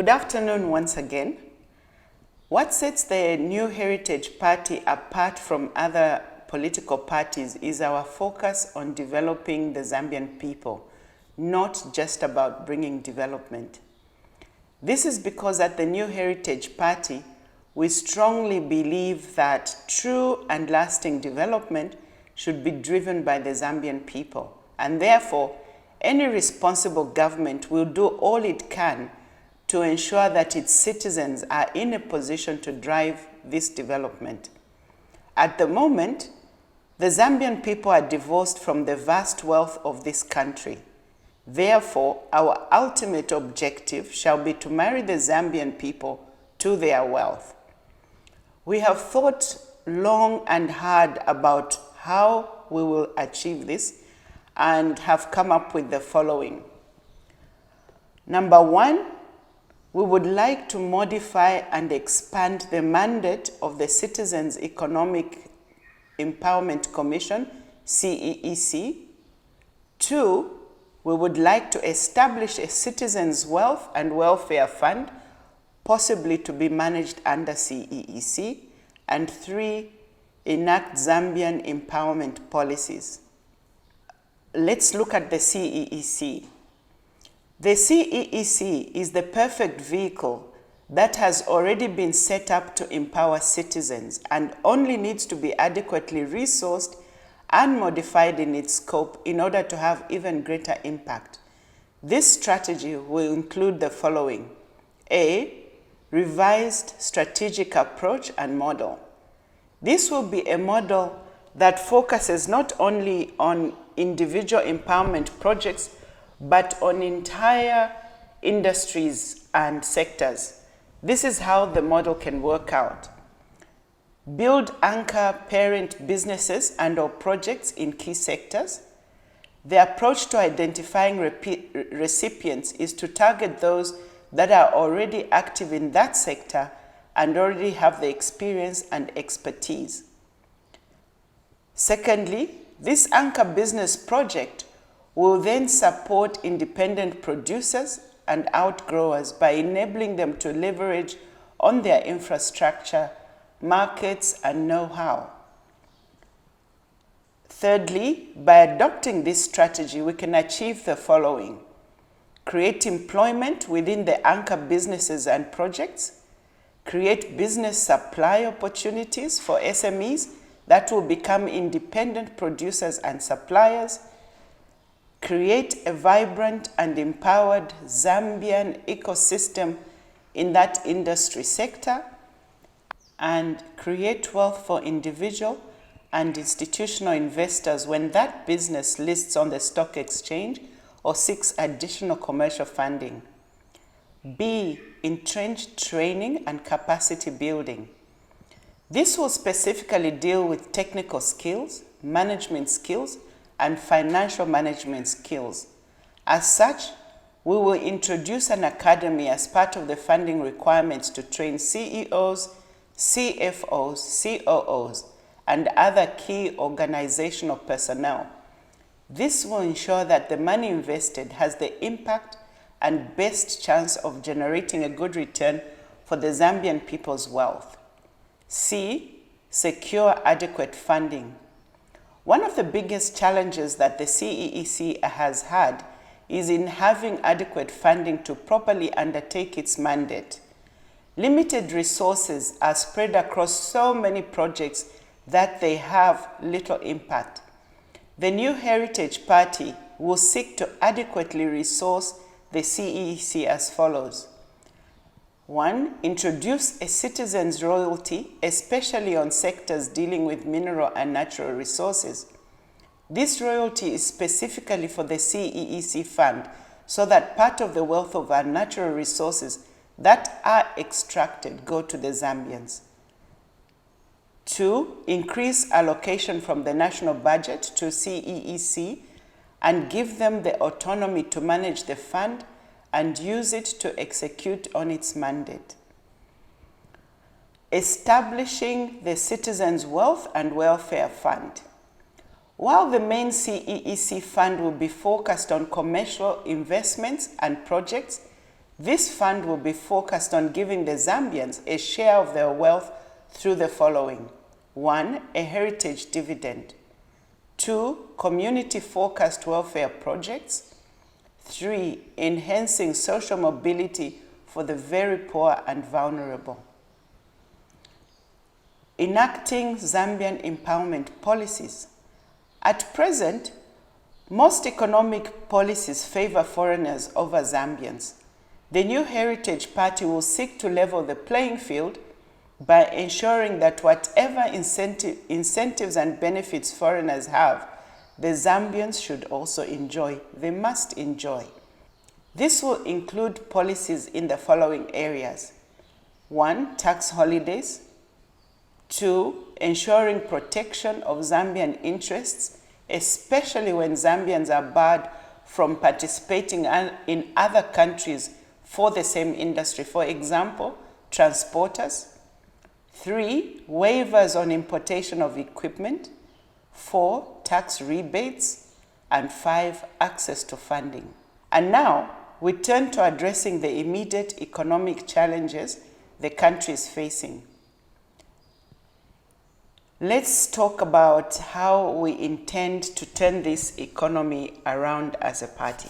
Good afternoon once again. What sets the New Heritage Party apart from other political parties is our focus on developing the Zambian people, not just about bringing development. This is because at the New Heritage Party, we strongly believe that true and lasting development should be driven by the Zambian people, and therefore, any responsible government will do all it can to ensure that its citizens are in a position to drive this development. At the moment, the Zambian people are divorced from the vast wealth of this country. Therefore, our ultimate objective shall be to marry the Zambian people to their wealth. We have thought long and hard about how we will achieve this and have come up with the following. Number one, we would like to modify and expand the mandate of the Citizens Economic Empowerment Commission, CEEC. Two, we would like to establish a Citizens' Wealth and Welfare Fund, possibly to be managed under CEEC. And three, enact Zambian empowerment policies. Let's look at the CEEC. The CEEC is the perfect vehicle that has already been set up to empower citizens and only needs to be adequately resourced and modified in its scope in order to have even greater impact. This strategy will include the following. A, revised strategic approach and model. This will be a model that focuses not only on individual empowerment projects, but on entire industries and sectors. This is how the model can work out. Build anchor parent businesses and/or projects in key sectors. The approach to identifying recipients is to target those that are already active in that sector and already have the experience and expertise. Secondly, this anchor business project will then support independent producers and outgrowers by enabling them to leverage on their infrastructure, markets, and know-how. Thirdly, by adopting this strategy, we can achieve the following. Create employment within the anchor businesses and projects, create business supply opportunities for SMEs that will become independent producers and suppliers, create a vibrant and empowered Zambian ecosystem in that industry sector, and create wealth for individual and institutional investors when that business lists on the stock exchange or seeks additional commercial funding. B, entrenched training and capacity building. This will specifically deal with technical skills, management skills, and financial management skills. As such, we will introduce an academy as part of the funding requirements to train CEOs, CFOs, COOs, and other key organizational personnel. This will ensure that the money invested has the impact and best chance of generating a good return for the Zambian people's wealth. C, secure adequate funding. One of the biggest challenges that the CEEC has had is in having adequate funding to properly undertake its mandate. Limited resources are spread across so many projects that they have little impact. The New Heritage Party will seek to adequately resource the CEEC as follows. 1. Introduce a citizen's royalty, especially on sectors dealing with mineral and natural resources. This royalty is specifically for the CEEC fund so that part of the wealth of our natural resources that are extracted go to the Zambians. 2. Increase allocation from the national budget to CEEC and give them the autonomy to manage the fund and use it to execute on its mandate. Establishing the Citizens' Wealth and Welfare Fund. While the main CEEC fund will be focused on commercial investments and projects, This fund will be focused on giving the Zambians a share of their wealth through the following: 1. A heritage dividend. 2. Community-focused welfare projects. 3. Enhancing social mobility for the very poor and vulnerable. Enacting Zambian empowerment policies. At present, most economic policies favor foreigners over Zambians. The New Heritage Party will seek to level the playing field by ensuring that whatever incentives and benefits foreigners have, the Zambians should also enjoy. They must enjoy. This will include policies in the following areas: 1. Tax holidays. 2. Ensuring protection of Zambian interests, especially when Zambians are barred from participating in other countries for the same industry, for example, transporters. 3. Waivers on importation of equipment. 4. Tax rebates. And 5. Access to funding. And now, we turn to addressing the immediate economic challenges the country is facing. Let's talk about how we intend to turn this economy around as a party.